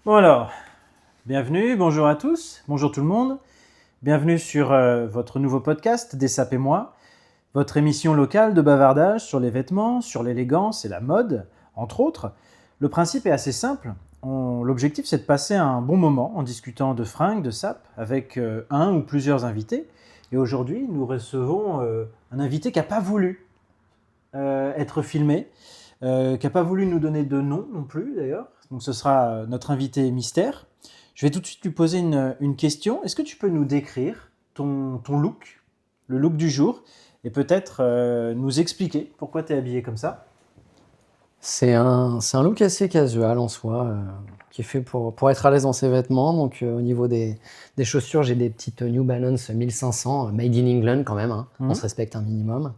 Bon alors, bienvenue, bonjour à tous, bonjour tout le monde. Bienvenue sur votre nouveau podcast, Des Sapes et moi, votre émission locale de bavardage sur les vêtements, sur l'élégance et la mode, entre autres. Le principe est assez simple. L'objectif, c'est de passer un bon moment en discutant de fringues, de sapes, avec un ou plusieurs invités. Et aujourd'hui, nous recevons un invité qui n'a pas voulu être filmé, qui n'a pas voulu nous donner de nom non plus d'ailleurs. Donc ce sera notre invité mystère. Je vais tout de suite lui poser une question. Est-ce que tu peux nous décrire ton look, le look du jour, et peut-être nous expliquer pourquoi tu es habillé comme ça? C'est un look assez casual en soi, qui est fait pour être à l'aise dans ses vêtements. Donc au niveau des chaussures, j'ai des petites New Balance 1500, made in England quand même, hein. On se respecte un minimum.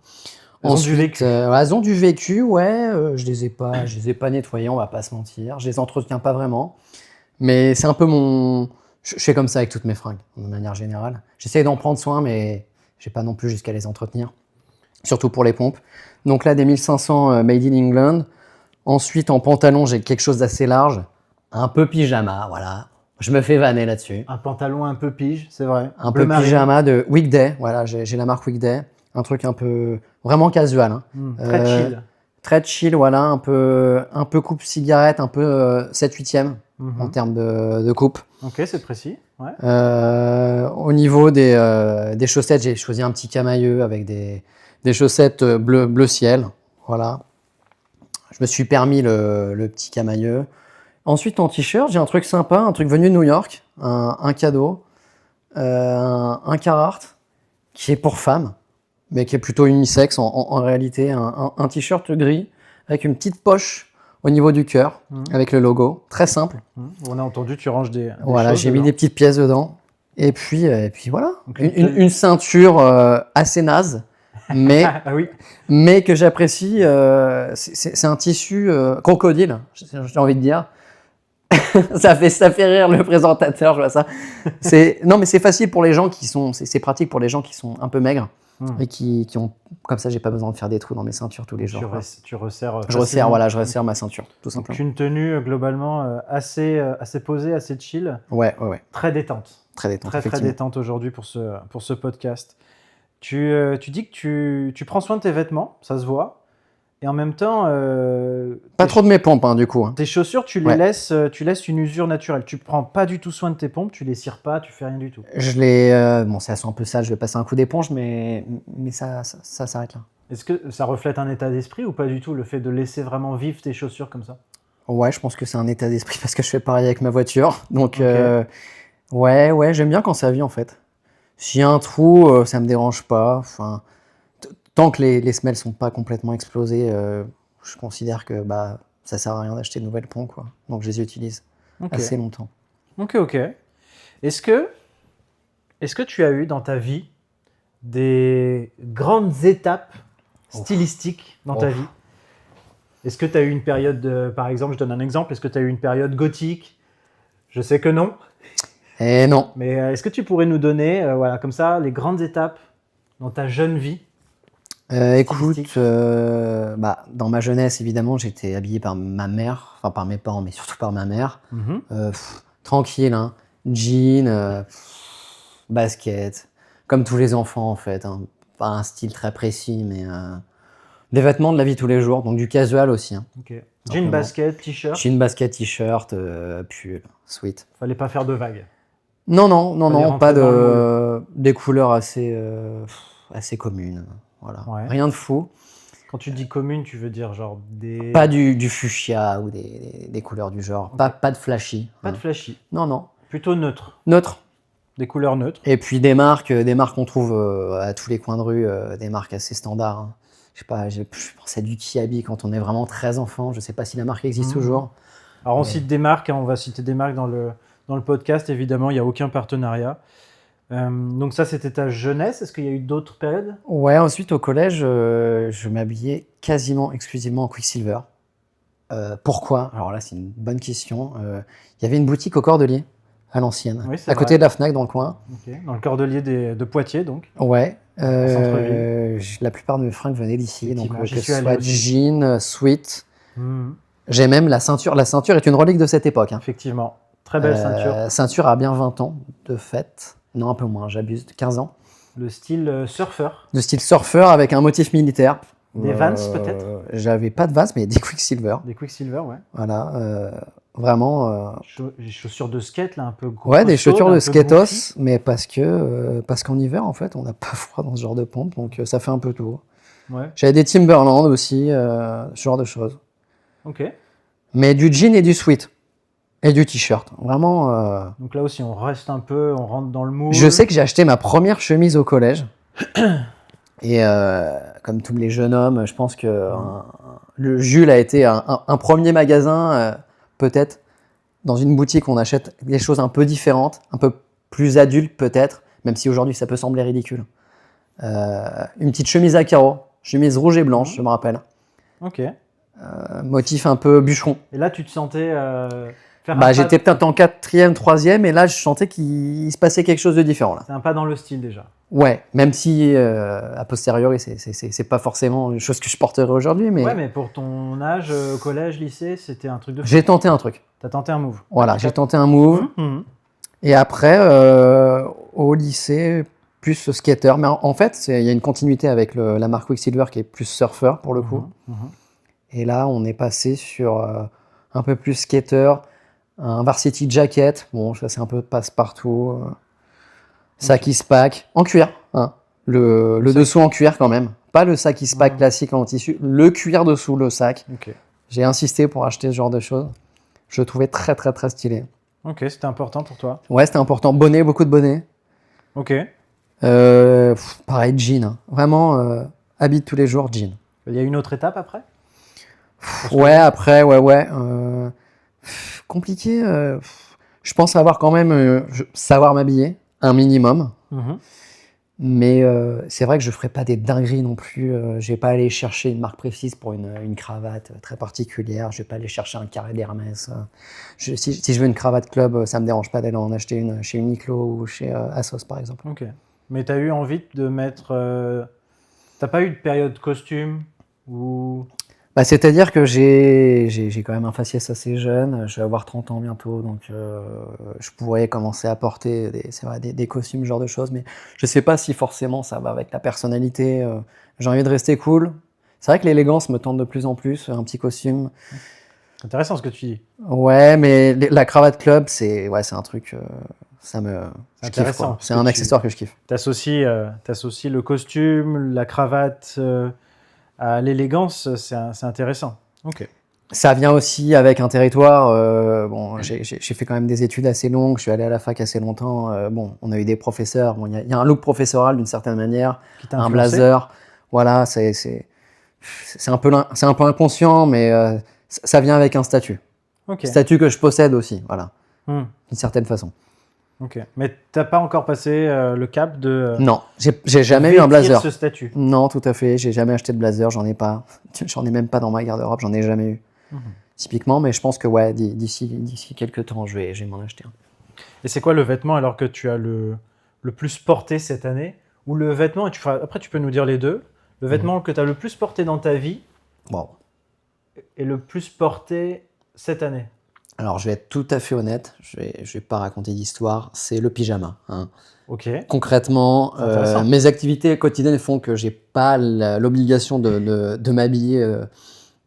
Elles ont du vécu. Elles ont du vécu, ouais. Je les ai pas nettoyées, on va pas se mentir. Je les entretiens pas vraiment. Mais c'est un peu je fais comme ça avec toutes mes fringues, de manière générale. J'essaie d'en prendre soin, mais j'ai pas non plus jusqu'à les entretenir. Surtout pour les pompes. Donc là, des 1500 made in England. Ensuite, en pantalon, j'ai quelque chose d'assez large. Un peu pyjama, voilà. Je me fais vanner là-dessus. Un pantalon un peu pige, c'est vrai. Un peu pyjama de Weekday. Voilà, j'ai la marque Weekday. Un truc un peu vraiment casual, hein. Très chill. Très chill, voilà. Un peu coupe cigarette, un peu 7/8e en termes de coupe. Ok, c'est précis. Ouais. Au niveau des chaussettes, j'ai choisi un petit camailleux avec des chaussettes bleu ciel. Voilà. Je me suis permis le petit camailleux. Ensuite, en t-shirt, j'ai un truc sympa, un truc venu de New York, un cadeau, un Carhartt, qui est pour femmes, mais qui est plutôt unisexe en réalité. Un t-shirt gris avec une petite poche au niveau du cœur, avec le logo. Très simple. On a entendu, tu ranges des voilà, choses j'ai dedans. mis des petites pièces dedans. Et puis voilà. Okay. Une ceinture assez naze. Mais, ah oui. mais que j'apprécie, c'est un tissu crocodile, j'ai envie de dire. ça fait rire le présentateur, je vois ça. Non, mais c'est facile pour les gens c'est pratique pour les gens qui sont un peu maigres et qui ont, comme ça, j'ai pas besoin de faire des trous dans mes ceintures tous les jours. Tu resserres. Je resserre ma ceinture, tout simplement. Donc une tenue globalement assez posée, assez chill. Ouais. Très détente. Très détente. Très détente aujourd'hui pour ce podcast. Tu dis que tu prends soin de tes vêtements, ça se voit, et en même temps... pas trop de mes pompes, hein, du coup. Hein. Tes chaussures, tu laisses une usure naturelle. Tu prends pas du tout soin de tes pompes, tu les cires pas, tu fais rien du tout. Bon, ça sent un peu sale, je vais passer un coup d'éponge, mais ça s'arrête là. Est-ce que ça reflète un état d'esprit ou pas du tout, le fait de laisser vraiment vivre tes chaussures comme ça? Ouais, je pense que c'est un état d'esprit parce que je fais pareil avec ma voiture. Donc, okay. Ouais, j'aime bien quand ça vit en fait. S'il y a un trou, ça me dérange pas. Enfin, tant que les semelles sont pas complètement explosées, je considère que ça sert à rien d'acheter de nouvelles pompes, quoi. Donc je les utilise assez longtemps. Ok. Est-ce que tu as eu dans ta vie des grandes étapes stylistiques dans ta vie? Est-ce que tu as eu une période, par exemple, je donne un exemple, est-ce que tu as eu une période gothique? Je sais que non. Et non. Mais est-ce que tu pourrais nous donner, comme ça, les grandes étapes dans ta jeune vie? Écoute, dans ma jeunesse, évidemment, j'étais habillé par ma mère, enfin par mes parents, mais surtout par ma mère. Tranquille, hein. Jean, basket, comme tous les enfants en fait. Hein. Pas un style très précis, mais des vêtements de la vie de tous les jours, donc du casual aussi. Hein. Okay. Jean, basket, t-shirt. Jean, basket, t-shirt, pull, sweat. Fallait pas faire de vagues. Non, pas des couleurs assez communes. Voilà. Ouais. Rien de fou. Quand tu dis commune, tu veux dire genre des... Pas du fuchsia ou des couleurs du genre. Okay. Pas de flashy. Pas de flashy. Non. Plutôt neutre. Des couleurs neutres. Et puis des marques qu'on trouve à tous les coins de rue, des marques assez standards. Hein. Je sais pas, je pense à du Kiabi quand on est vraiment très enfant. Je sais pas si la marque existe toujours. Alors on cite des marques, hein, on va citer des marques dans le podcast, évidemment, il n'y a aucun partenariat. Donc ça, c'était ta jeunesse. Est-ce qu'il y a eu d'autres périodes? Ouais, ensuite au collège, je m'habillais quasiment exclusivement en Quicksilver. Pourquoi? Alors là, c'est une bonne question. Il y avait une boutique au Cordelier, à l'ancienne, à côté de la Fnac, dans le coin. Okay. Dans le Cordelier de Poitiers, donc. Ouais. La plupart de mes fringues venaient d'ici, donc que ce soit jean, sweat. J'ai même la ceinture. La ceinture est une relique de cette époque. Hein. Effectivement. Très belle ceinture. Ceinture a bien 20 ans de fait. Non, un peu moins, j'abuse, 15 ans. Le style surfeur. De style surfeur avec un motif militaire. Des Vans peut-être. J'avais pas de Vans, mais des Quicksilver. Des Quicksilver, ouais. Voilà, vraiment. Des chaussures de skate, là, un peu gros. Ouais, des chaussures de skatos, goofy. mais parce qu'en hiver, en fait, on n'a pas froid dans ce genre de pompe, donc ça fait un peu tout. Ouais, J'avais des Timberland aussi, ce genre de choses. ok. Mais du jean et du sweat. Et du t-shirt. Vraiment. Donc là aussi, on reste un peu, on rentre dans le moule. Je sais que j'ai acheté ma première chemise au collège. Et comme tous les jeunes hommes, je pense que le Jules a été un premier magasin, peut-être, dans une boutique où on achète des choses un peu différentes, un peu plus adultes peut-être, même si aujourd'hui ça peut sembler ridicule. Une petite chemise à carreaux, chemise rouge et blanche, je me rappelle. Ok. Motif un peu bûcheron. Et là, tu te sentais faire un Bah, pas... j'étais peut-être en 4e, 3e, et là je sentais qu'il se passait quelque chose de différent. Là. C'est un pas dans le style déjà. Ouais, même si a posteriori, c'est pas forcément une chose que je porterai aujourd'hui, mais Ouais, mais pour ton âge, collège, lycée, c'était un truc de fou. j'ai tenté un truc. T'as tenté un move. Voilà, j'ai tenté un move. Mhm. Et après, au lycée, plus skater. Mais en fait, il y a une continuité avec la marque Quicksilver qui est plus surfeur pour le coup. Mhm. Et là, on est passé sur un peu plus skater, un varsity jacket. Bon, ça c'est un peu passe-partout. Sac pack en cuir. Hein. Le dessous en cuir quand même. Pas le sac pack classique en tissu. Le cuir dessous le sac. Ok. J'ai insisté pour acheter ce genre de choses. Je le trouvais très très très stylé. Ok, c'était important pour toi. Ouais, c'était important. Bonnet, beaucoup de bonnets. Ok. Pareil, jean. Hein. Vraiment, habit de tous les jours, jean. Il y a une autre étape après? Ouais, après, ouais. Compliqué. Je pense avoir quand même savoir m'habiller, un minimum. Mhm. Mais c'est vrai que je ne ferai pas des dingueries non plus. Je ne vais pas aller chercher une marque précise pour une cravate très particulière. Je ne vais pas aller chercher un carré d'Hermès. Si je veux une cravate club, ça ne me dérange pas d'aller en acheter une chez Uniqlo ou chez Asos, par exemple. Ok. Mais tu as eu envie de mettre... T'as pas eu de période costume ou... Bah, c'est-à-dire que j'ai quand même un faciès assez jeune, je vais avoir 30 ans bientôt, donc je pourrais commencer à porter des costumes, ce genre de choses, mais je sais pas si forcément ça va avec la personnalité. J'ai envie de rester cool. C'est vrai que l'élégance me tente de plus en plus, un petit costume. C'est intéressant ce que tu dis. Ouais, mais la cravate club, c'est un truc, je kiffe, intéressant, quoi. parce C'est que un accessoire que je kiffe. T'associes le costume, la cravate à l'élégance, c'est intéressant. Ok. Ça vient aussi avec un territoire. Bon, j'ai fait quand même des études assez longues. Je suis allé à la fac assez longtemps. Bon, on a eu des professeurs. Bon, il y a un look professoral d'une certaine manière, Qui t'a un influencé? blazer. Voilà, c'est un peu inconscient, mais ça vient avec un statut. Ok. Statut que je possède aussi, voilà, Hmm. d'une certaine façon. Ok. Mais t'as pas encore passé le cap de Non, j'ai jamais eu un vêtir blazer. ce statut. Non, tout à fait. J'ai jamais acheté de blazer. J'en ai pas. J'en ai même pas dans ma garde-robe. J'en ai jamais eu. Mhm. Typiquement, mais je pense que ouais, d'ici quelques temps, je vais m'en acheter un. Et c'est quoi le vêtement alors que tu as le plus porté cette année? Ou le vêtement, après tu peux nous dire les deux, le vêtement que tu as le plus porté dans ta vie Wow. et le plus porté cette année? Alors, je vais être tout à fait honnête. Je vais pas raconter d'histoire. C'est le pyjama. Hein. Ok. Concrètement, C'est intéressant. mes activités quotidiennes font que j'ai pas l'obligation de m'habiller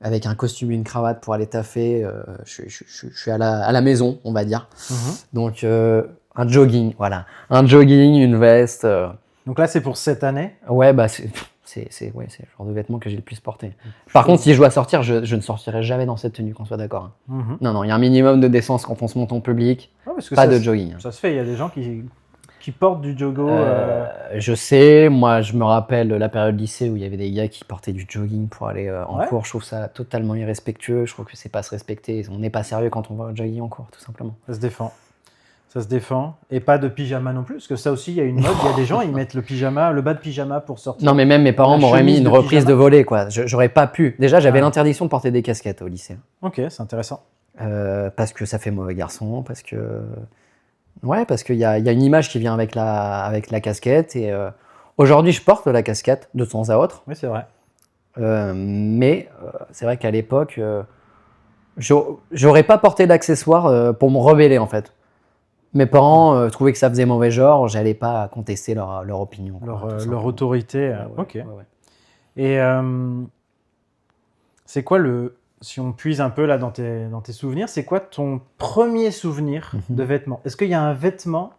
avec un costume et une cravate pour aller taffer. Je suis à la maison, on va dire. Mhm. Donc, un jogging, voilà. Un jogging, une veste. Donc là, c'est pour cette année. Ouais, bah, c'est le genre de vêtements que j'ai le plus porté. Par contre, si je dois sortir, je ne sortirai jamais dans cette tenue, qu'on soit d'accord. Hein. Mhm. Non, il y a un minimum de décence quand on se monte en public. Ouais, parce que Pas ça de se- jogging. Ça se fait, il y a des gens qui portent du joggo. Je sais, moi je me rappelle la période lycée où il y avait des gars qui portaient du jogging pour aller en Ouais. cours. Je trouve ça totalement irrespectueux. Je trouve que c'est pas se respecter. On n'est pas sérieux quand on va au jogging en cours, tout simplement. Ça se défend. Ça se défend. Et pas de pyjama non plus, parce que ça aussi, il y a une mode. Il y a des gens, ils mettent le pyjama, le bas de pyjama pour sortir. Non, mais même mes parents La m'auraient mis chemise une de reprise pyjama. de volée, quoi. J'aurais pas pu. Déjà, j'avais Ah. l'interdiction de porter des casquettes au lycée. Ok, c'est intéressant. Parce que ça fait mauvais garçon, parce que... Ouais, parce qu'il y a une image qui vient avec la casquette. Et aujourd'hui, je porte la casquette de temps à autre. Oui, c'est vrai. Mais c'est vrai qu'à l'époque, j'aurais pas porté d'accessoires pour me rebeller, en fait. Mes parents trouvaient que ça faisait mauvais genre, j'allais pas contester leur opinion. quoi, tout Leur simplement. autorité. Ouais, ouais, Ok. ouais, ouais. Et c'est quoi si on puise un peu là dans tes souvenirs, c'est quoi ton premier souvenir de vêtements? Est-ce qu'il y a un vêtement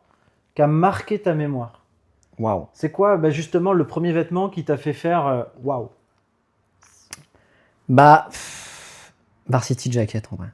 qui a marqué ta mémoire? Waouh. C'est quoi justement le premier vêtement qui t'a fait faire waouh? Bah, Varsity Jacket en vrai.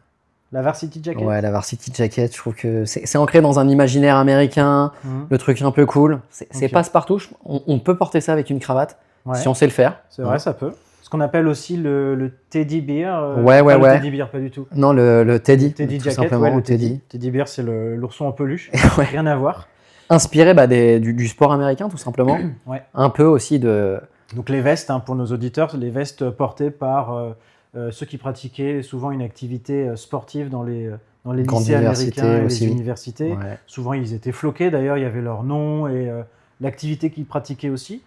La Varsity Jacket? Ouais, la Varsity Jacket, je trouve que c'est ancré dans un imaginaire américain, Mhm. le truc un peu cool. C'est Ok. passe-partout, on peut porter ça avec une cravate, Ouais, si on sait le faire. c'est vrai, ça peut. Ce qu'on appelle aussi le teddy bear. Ouais, ouais, pas ouais. Le teddy bear, pas du tout. Non, le Teddy, Teddy tout jacket, simplement, ouais, le le Teddy. Teddy bear, c'est l'ourson en peluche. Ouais. Rien à voir. Inspiré du sport américain, tout simplement. Ouais. Un peu aussi de... Donc les vestes, pour nos auditeurs, les vestes portées par ceux qui pratiquaient souvent une activité sportive dans les Grande lycées université américains et aussi. les universités. Ouais. Souvent, ils étaient floqués, d'ailleurs, il y avait leur nom et l'activité qu'ils pratiquaient aussi.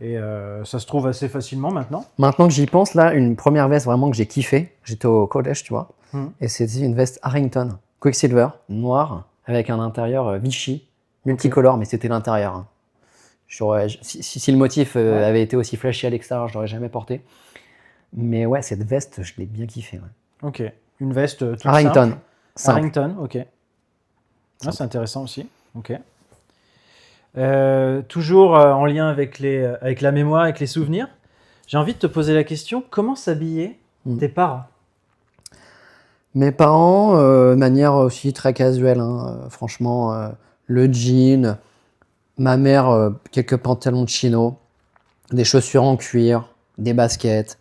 Et ça se trouve assez facilement maintenant. Maintenant que j'y pense, là, une première veste vraiment que j'ai kiffé, j'étais au collège, tu vois, Mhm. et c'était une veste Harrington, Quicksilver, noire, avec un intérieur Vichy, multicolore, mais c'était l'intérieur. Hein. Si le motif Ouais. avait été aussi flashy à l'extérieur, je l'aurais jamais porté. Mais ouais, cette veste, je l'ai bien kiffé. Ouais. Ok. Une veste toute Harrington, simple. simple. Harrington, ok. Ah, c'est intéressant aussi. Ok. Toujours en lien avec la mémoire, avec les souvenirs, j'ai envie de te poser la question, comment s'habillaient tes parents? Mes parents, de manière aussi très casuelle, hein, franchement, le jean, ma mère, quelques pantalons de chino, des chaussures en cuir, des baskets,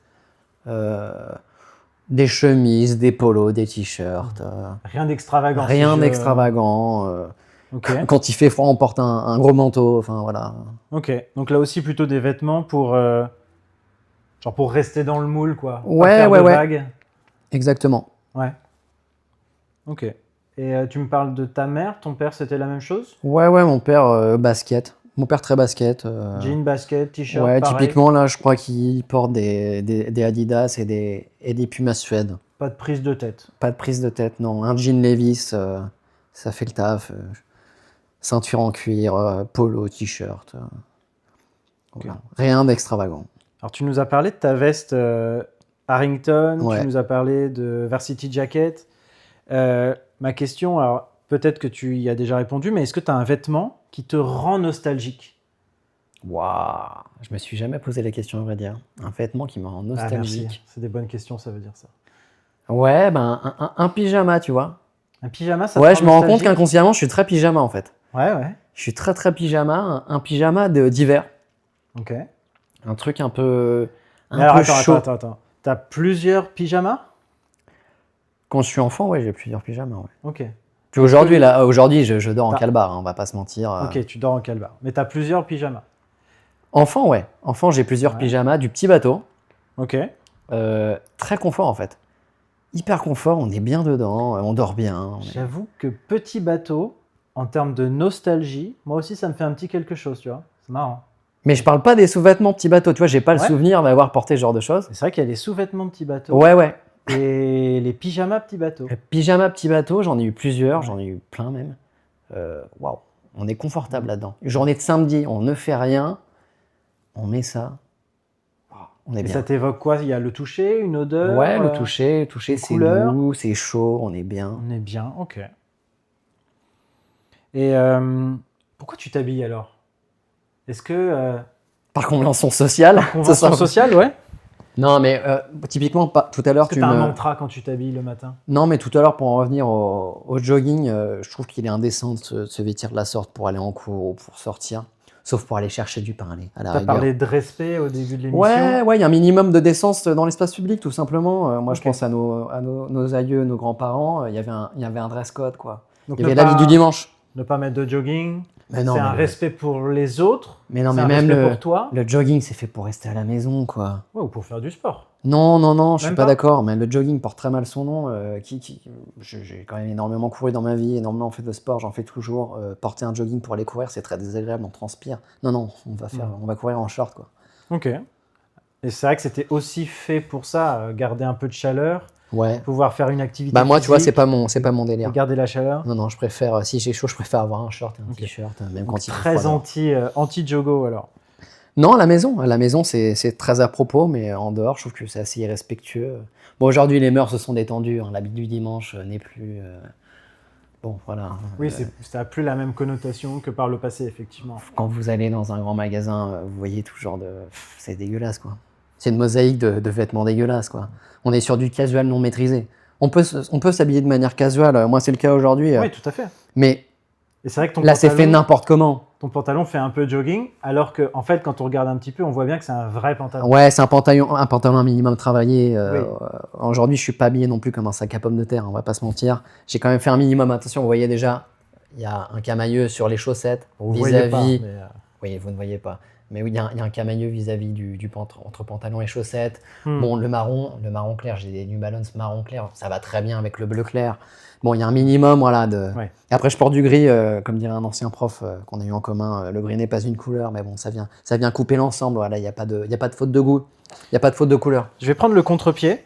des chemises, des polos, des t-shirts. Rien d'extravagant. Rien d'extravagant. Ok. Quand il fait froid, on porte un gros manteau. Enfin voilà. Ok. Donc là aussi plutôt des vêtements genre pour rester dans le moule, quoi. Pas Ouais, faire ouais, de ouais. vagues. Exactement. Ouais. Ok. Et tu me parles de ta mère, ton père, c'était la même chose? Ouais, ouais, mon père, basket. Mon père très basket. Jean, basket, t-shirt, Ouais, pareil. typiquement là, je crois qu'il porte des Adidas et des Puma Suède. Pas de prise de tête. Pas de prise de tête, non. Un jean Levi's, ça fait le taf. Ceinture en cuir, polo, t-shirt. Voilà. Rien d'extravagant. Alors tu nous as parlé de ta veste Harrington, Ouais. tu nous as parlé de Varsity Jacket. Ma question, alors peut-être que tu y as déjà répondu, mais est-ce que tu as un vêtement qui te rend nostalgique? Waouh, je me suis jamais posé la question, à vrai dire. Un vêtement qui me rend nostalgique. Merci. C'est des bonnes questions, ça veut dire ça. Ouais, ben un pyjama, tu vois. Un pyjama, ça te Ouais, rend je me rends compte nostalgique? qu'inconsciemment, je suis très pyjama en fait. Ouais, ouais. Je suis très pyjama, un pyjama d'hiver. Ok. Un truc un peu, Mais alors chaud. attends. T'as plusieurs pyjamas? Quand je suis enfant, ouais, j'ai plusieurs pyjamas. Ouais. Ok. Puis aujourd'hui, je dors en calbar, hein, on va pas se mentir. Ok, tu dors en calbar. Mais t'as plusieurs pyjamas. Enfant, ouais. Enfant, j'ai plusieurs Ouais. pyjamas, du petit bateau. Ok. Très confort en fait. Hyper confort, on est bien dedans, on dort bien. J'avoue que petit bateau, en termes de nostalgie, moi aussi ça me fait un petit quelque chose, tu vois. C'est marrant. Mais je parle pas des sous-vêtements petit bateau, tu vois, j'ai pas le Ouais. souvenir d'avoir porté ce genre de choses. C'est vrai qu'il y a les sous-vêtements petit bateau Ouais, ouais. et les pyjamas petit bateau. Le pyjama petit bateau, j'en ai eu plusieurs, Ouais. j'en ai eu plein même. Waouh, on est confortable là-dedans. Journée de samedi, on ne fait rien, on met ça. On est Et bien. ça t'évoque quoi? Il y a le toucher, une odeur? Ouais, le toucher, une c'est couleur. doux, c'est chaud, on est bien. On est bien, ok. Et pourquoi tu t'habilles alors? Est-ce que... Par convention sociale. convention sociale, ouais? Non, mais typiquement, tout à l'heure, Est-ce que t'as un mantra quand tu t'habilles le matin? Non, mais tout à l'heure, pour en revenir au jogging, je trouve qu'il est indécent de se vêtir de la sorte pour aller en cours ou pour sortir. Sauf pour aller chercher du pain, à la T'as rigueur. parlé de respect au début de l'émission. Ouais, il y a un minimum de décence dans l'espace public, tout simplement. Moi, Ok. je pense à nos aïeux, nos grands-parents. Il y avait un dress code, quoi. Donc Il y avait la vie du dimanche. Ne pas mettre de jogging. Mais non, C'est un mais respect pour les autres. Mais non, c'est mais un même respect pour toi. le jogging, c'est fait pour rester à la maison, quoi. Ouais, ou pour faire du sport. Non, je suis Même pas pas d'accord. Mais le jogging porte très mal son nom. J'ai quand même énormément couru dans ma vie, énormément fait de sport, j'en fais toujours. Porter un jogging pour aller courir, c'est très désagréable, on transpire. Non, on va courir en short, quoi. Ok. Et c'est vrai que c'était aussi fait pour ça, garder un peu de chaleur. Ouais. pouvoir faire une activité Bah moi, tu vois, physique c'est pas mon et délire. garder la chaleur. Non, je préfère, si j'ai chaud, je préfère avoir un short et un Ok. t-shirt, même Donc, quand il fait très froid dehors. anti-jogo alors. Non, à la maison, c'est très à propos, mais en dehors, je trouve que c'est assez irrespectueux. Bon, aujourd'hui, les mœurs se sont détendues, hein, l'habit du dimanche n'est plus... Bon, voilà. Oui, ça n'a plus la même connotation que par le passé, effectivement. Quand vous allez dans un grand magasin, vous voyez tout genre de... C'est dégueulasse, quoi. C'est une mosaïque de vêtements dégueulasses, quoi. On est sur du casual non maîtrisé. On peut s'habiller de manière casual, moi c'est le cas aujourd'hui. Oui, tout à fait. Mais Et c'est vrai que ton là, c'est fait pantalon, n'importe comment. ton pantalon fait un peu jogging, alors que en fait, quand on regarde un petit peu, on voit bien que c'est un vrai pantalon. Ouais, c'est un pantalon un minimum travaillé. Oui. Aujourd'hui, je suis pas habillé non plus comme un sac à pommes de terre, on va pas se mentir. J'ai quand même fait un minimum. Attention, vous voyez déjà, il y a un camailleux sur les chaussettes Vous ne voyez pas. vis-à-vis. Mais, Oui, vous ne voyez pas. Mais oui, il y a un camailleux vis-à-vis entre pantalon et chaussettes. Hmm. Bon, le marron clair, j'ai des New Balance marron clair, ça va très bien avec le bleu clair. Bon, il y a un minimum, voilà. Ouais. Après, je porte du gris, comme dirait un ancien prof qu'on a eu en commun. Le gris n'est pas une couleur, mais bon, ça vient couper l'ensemble. Voilà, il n'y a pas de faute de goût, il n'y a pas de faute de couleur. Je vais prendre le contre-pied.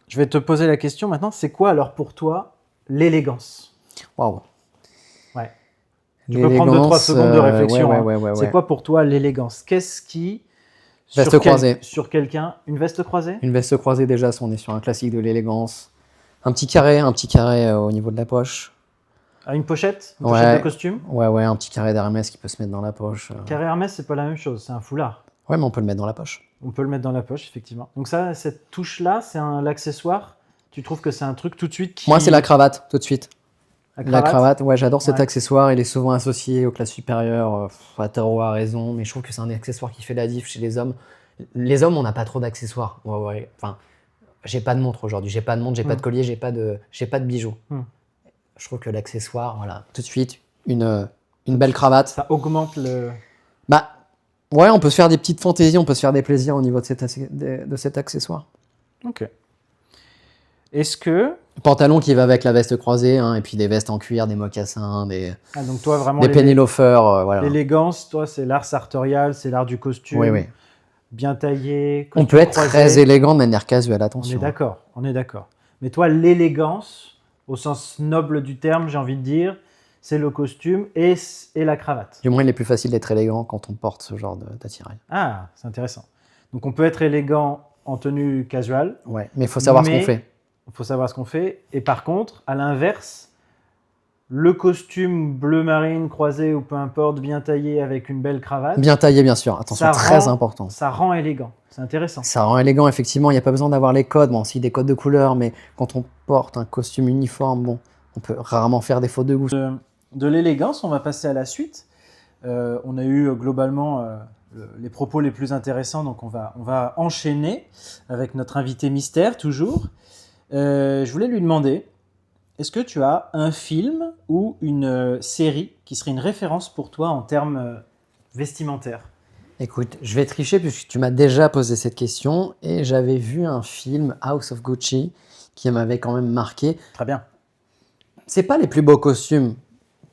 Je vais te poser la question maintenant. C'est quoi alors pour toi l'élégance? Waouh. Ouais. Tu peux prendre 2-3 secondes de réflexion. Ouais. C'est quoi pour toi l'élégance? Qu'est-ce qui Veste croisée. Sur quelqu'un, une veste croisée? Une veste croisée, déjà, on est sur un classique de l'élégance. Un petit carré au niveau de la poche. À une pochette? Une Ouais. pochette de costume? Ouais, un petit carré d'Hermès qui peut se mettre dans la poche. Carré Hermès, c'est pas la même chose, c'est un foulard. Ouais, mais on peut le mettre dans la poche. On peut le mettre dans la poche, effectivement. Donc ça, cette touche-là, c'est l'accessoire. Tu trouves que c'est un truc tout de suite qui... Moi, c'est la cravate, tout de suite. La cravate, ouais, j'adore cet Ouais. accessoire. Il est souvent associé aux classes supérieures. À tort ou à raison, mais je trouve que c'est un accessoire qui fait la diff chez les hommes. Les hommes, on n'a pas trop d'accessoires. Ouais. Enfin, j'ai pas de montre aujourd'hui. J'ai pas de montre, j'ai pas de collier, j'ai pas de bijoux. Je trouve que l'accessoire, voilà, tout de suite, une belle cravate. Ça augmente le... Bah, ouais, on peut se faire des petites fantaisies, on peut se faire des plaisirs au niveau de cet accessoire. Ok. Est-ce que... Pantalon qui va avec la veste croisée, hein, et puis des vestes en cuir, des mocassins, donc toi, vraiment, des penny loafers, voilà. l'élégance, toi, c'est l'art sartorial, c'est l'art du costume. Oui. Bien taillé. On peut être très élégant de manière casuelle, attention. On est d'accord. Mais toi, l'élégance, au sens noble du terme, j'ai envie de dire, c'est le costume et la cravate. Du moins, il est plus facile d'être élégant quand on porte ce genre d'attirail. Ah, c'est intéressant. Donc on peut être élégant en tenue casual. Ouais, mais il faut savoir ce qu'on fait. Il faut savoir ce qu'on fait. Et par contre, à l'inverse, le costume bleu marine croisé ou peu importe, bien taillé avec une belle cravate. Bien taillé, bien sûr. Attention, très important. Ça rend élégant. C'est intéressant. Ça rend élégant, effectivement. Il n'y a pas besoin d'avoir les codes. Bon, si des codes de couleur, mais quand on porte un costume uniforme, bon, on peut rarement faire des fautes de goût. De l'élégance, on va passer à la suite. On a eu globalement les propos les plus intéressants, donc on va enchaîner avec notre invité mystère, toujours. Je voulais lui demander, est-ce que tu as un film ou une série qui serait une référence pour toi en termes vestimentaires? Écoute, je vais tricher puisque tu m'as déjà posé cette question et j'avais vu un film, House of Gucci, qui m'avait quand même marqué. Très bien. C'est pas les plus beaux costumes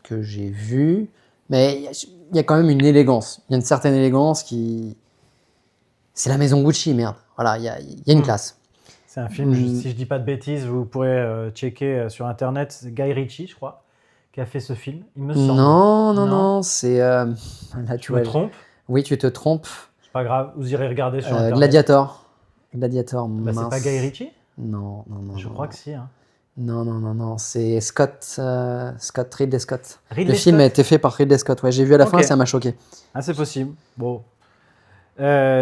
que j'ai vus, mais il y a quand même une élégance. Il y a une certaine élégance qui... C'est la maison Gucci, merde. Voilà, il y a une classe. C'est un film, si je dis pas de bêtises, vous pourrez checker sur Internet, c'est Guy Ritchie, je crois, qui a fait ce film, il me semble. Non, c'est... Là, tu me trompes? Oui, tu te trompes. C'est pas grave, vous irez regarder sur Internet. Gladiator, bah, c'est pas Guy Ritchie? Non. Je crois que si. Hein. Non, c'est Ridley Scott. Ridley Le film Scott a été fait par Ridley Scott. Ouais, j'ai vu à la fin et ça m'a choqué. Ah, c'est possible. Bon.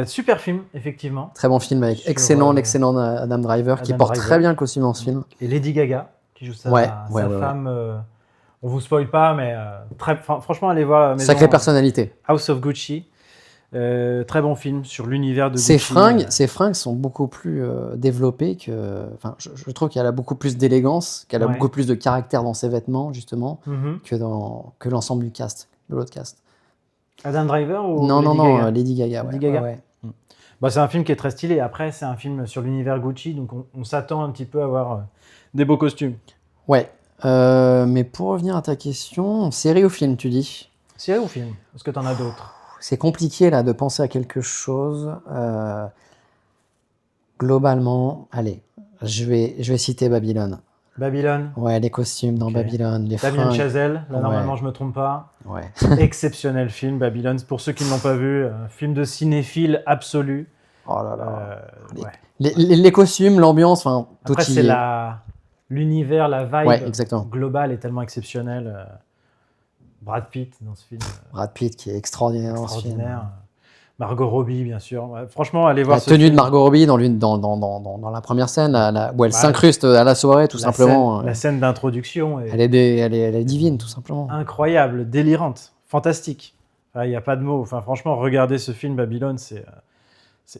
Super film, effectivement. Très bon film avec l'excellent Adam Driver qui porte très bien le costume dans ce film. Et Lady Gaga qui joue sa femme. On vous spoil pas, mais franchement, allez voir la maison. Sacrée personnalité. House of Gucci. Très bon film sur l'univers de Gucci. Ses fringues sont beaucoup plus développées que. Enfin, je trouve qu'elle a beaucoup plus d'élégance, qu'elle a beaucoup plus de caractère dans ses vêtements, justement, que l'ensemble du cast, de l'autre cast. Adam Driver ou Non, Lady Gaga. Lady Gaga. Ouais. Bah, c'est un film qui est très stylé. Après, c'est un film sur l'univers Gucci, donc on s'attend un petit peu à avoir des beaux costumes. Ouais. Mais pour revenir à ta question, série ou film, tu dis? Série ou film? Est-ce que tu en as d'autres? C'est compliqué là de penser à quelque chose. Globalement, allez, je vais citer Babylone. Babylone. Ouais, les costumes dans Ok. Babylone, les Damien fringues. Chazelle, là Ouais. normalement je me trompe pas. Ouais. Exceptionnel film, Babylone. Pour ceux qui ne l'ont pas vu, un film de cinéphile absolu. Oh là là. Ouais. Les costumes, l'ambiance, enfin, tout Après, y c'est est. l'univers, la vibe Ouais, exactement. globale est tellement exceptionnelle. Brad Pitt dans ce film, Brad Pitt qui est extraordinaire dans ce film. extraordinaire. Margot Robbie, bien sûr. Ouais, franchement, allez voir La ce tenue film. de Margot Robbie dans la première scène, où elle Bah, s'incruste à la soirée, tout La simplement. scène- la scène d'introduction est Elle est divine, tout simplement. incroyable, délirante, fantastique. Il n'y a pas de mots. Enfin, franchement, regardez ce film Babylone, c'est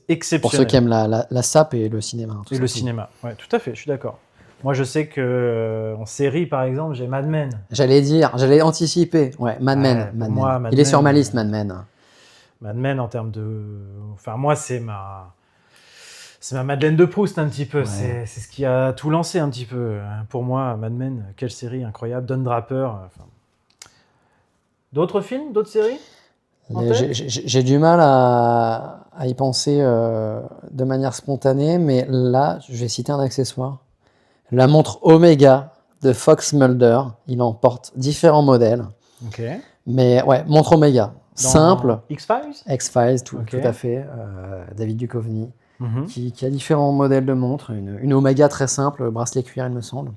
exceptionnel. Pour ceux qui aiment la sape et le cinéma. tout Et le simplement. cinéma. Ouais, tout à fait, je suis d'accord. Moi, je sais que en série, par exemple, j'ai Mad Men. J'allais anticiper. Ouais, Mad Men. Ouais, pour Mad moi, Men. Mad Il est sur ma Men, liste, Mad Men. Mad Men en termes de... Enfin, moi, c'est ma Madeleine de Proust un petit peu. Ouais. C'est ce qui a tout lancé un petit peu. Pour moi, Mad Men, quelle série incroyable. Don Draper. Enfin... D'autres films, d'autres séries en tête J'ai du mal à y penser de manière spontanée, mais là, je vais citer un accessoire. La montre Omega de Fox Mulder. Il en porte différents modèles. Ok. Mais ouais, montre Omega. Dans Simple. X-Files X-Files, tout Ok. à fait. David Duchovny. Mhm. Qui a différents modèles de montres. Une Omega très simple, bracelet cuir, il me semble.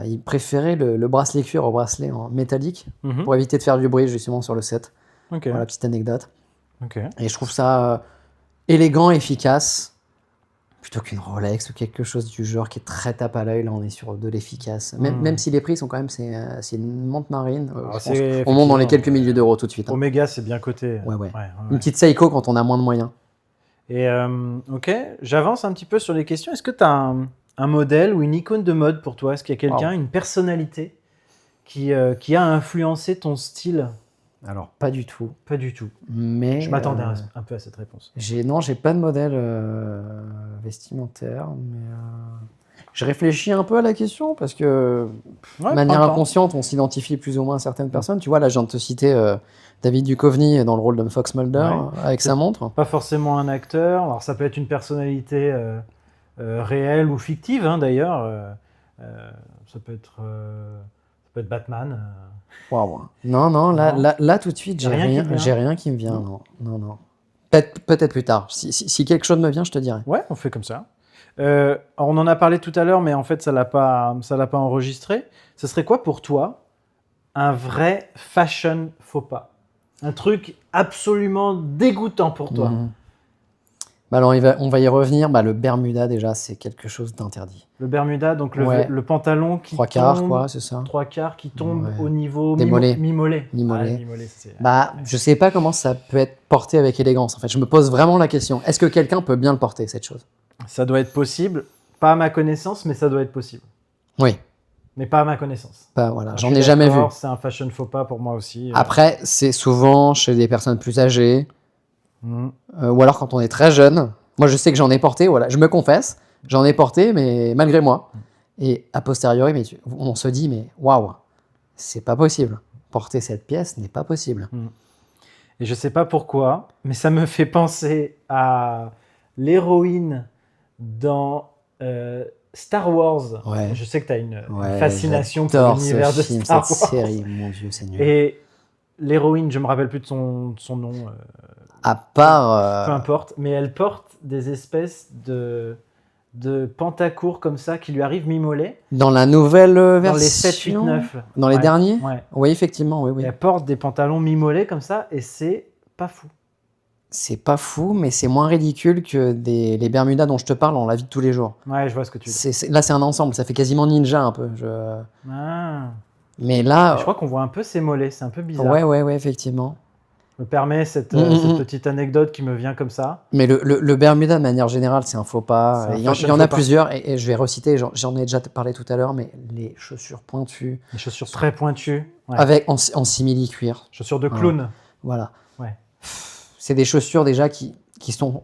Il préférait le bracelet cuir au bracelet en métallique Mhm. pour éviter de faire du bruit justement sur le set. Ok. Voilà, petite anecdote. Ok. Et je trouve ça élégant, efficace, plutôt qu'une Rolex ou quelque chose du genre qui est très tape à l'œil. Là, on est sur de l'efficace. Même si les prix sont quand même, c'est une montre marine. Alors, Je pense c'est on monte dans les effectivement, quelques milliers d'euros tout de suite. Hein. Omega, c'est bien coté. Ouais. Ouais. Une petite Seiko quand on a moins de moyens. Et ok, j'avance un petit peu sur les questions. Est-ce que tu as un modèle ou une icône de mode pour toi? Est-ce qu'il y a quelqu'un, une personnalité qui a influencé ton style? Alors, pas du tout. Pas du tout. Mais Je m'attendais un peu à cette réponse. j'ai pas de modèle vestimentaire, mais je réfléchis un peu à la question parce que Ouais, de manière prends le temps. inconsciente, on s'identifie plus ou moins à certaines personnes. Tu vois, là, je viens de te citer David Duchovny dans le rôle de Fox Mulder avec sa montre. Pas forcément un acteur. Alors ça peut être une personnalité réelle ou fictive, hein, d'ailleurs. Ça peut être Batman. Waouh. Non, là, tout de suite, Y a rien qui te vient j'ai rien qui me vient. Non. Peut-être plus tard. Si quelque chose me vient, je te dirai. Ouais, on fait comme ça. Alors, on en a parlé tout à l'heure, mais en fait, ça l'a pas enregistré. Ce serait quoi pour toi un vrai fashion faux pas? Un truc absolument dégoûtant pour toi. Mhm. Bah alors, on va y revenir. Bah, le Bermuda, déjà, c'est quelque chose d'interdit. Le Bermuda, donc Ouais. le pantalon qui 3 quarts, tombe, quoi, c'est ça? 3 quarts qui tombe Ouais. au niveau Des mollets. mi-mollet. Mi-mollet. Ah, mi-mollet, c'est... Bah, je sais pas comment ça peut être porté avec élégance. En fait, je me pose vraiment la question. Est-ce que quelqu'un peut bien le porter, cette chose? Ça doit être possible. Pas à ma connaissance, mais ça doit être possible. Oui. Mais pas à ma connaissance. Bah, voilà, Je j'en suis ai jamais vu. d'accord, c'est un fashion faux pas pour moi aussi. Après, c'est souvent chez des personnes plus âgées, Mhm. ou alors quand on est très jeune. Moi, je sais que j'en ai porté, voilà, je me confesse, j'en ai porté, mais malgré moi. Et a posteriori, on se dit, mais waouh, c'est pas possible. Porter cette pièce n'est pas possible. Et je sais pas pourquoi, mais ça me fait penser à l'héroïne dans Star Wars. Ouais. Je sais que tu as une Ouais, fascination pour j'adore l'univers ce de film, Star cette Wars. série, mon Dieu Seigneur. Et l'héroïne, je me rappelle plus de son nom, À part... peu importe, mais elle porte des espèces de pantacourt comme ça qui lui arrivent mi-mollet dans la nouvelle version... dans les 7, 8, 9. Dans les Ouais, derniers ouais. Oui, effectivement, oui. Et elle porte des pantalons mi-mollet comme ça et c'est pas fou. C'est pas fou, mais c'est moins ridicule que les Bermudas dont je te parle dans la vie de tous les jours. Ouais, je vois ce que tu veux dire. Là, c'est un ensemble, ça fait quasiment ninja un peu. Ah. Mais là... Je crois qu'on voit un peu ses mollets, c'est un peu bizarre. Ouais, effectivement. Je me permets cette petite anecdote qui me vient comme ça. Mais le Bermuda, de manière générale, c'est un faux pas. C'est un Il y en fashion a faux pas. plusieurs, et je vais reciter, j'en ai déjà parlé tout à l'heure, mais les chaussures pointues, Les chaussures très pointues. Ouais. en simili-cuir. Chaussures de clown. Voilà. Ouais. C'est des chaussures déjà qui sont